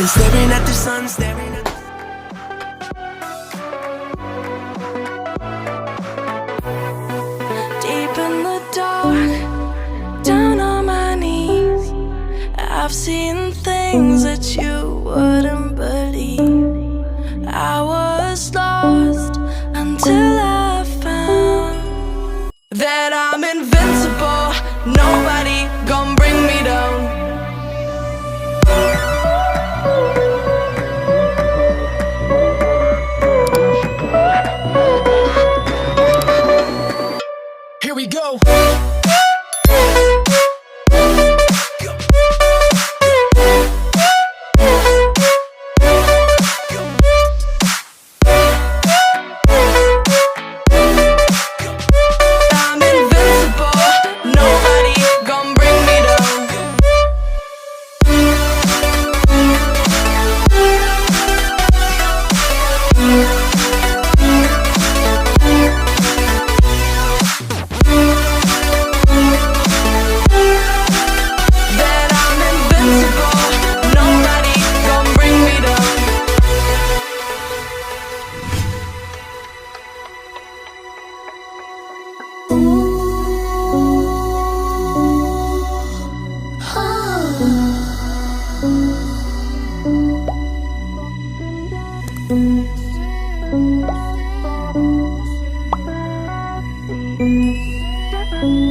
been staring at the sun, staring at Deep in the dark, down on my knees, I've seen things that you wouldn't believe. I was lost until I found that I'm invincible. Nobody gon' bring me down. Here we go. I'm invincible. Nobody gon' bring me down. That I'm invincible. Nobody gon' bring me down. Ooh.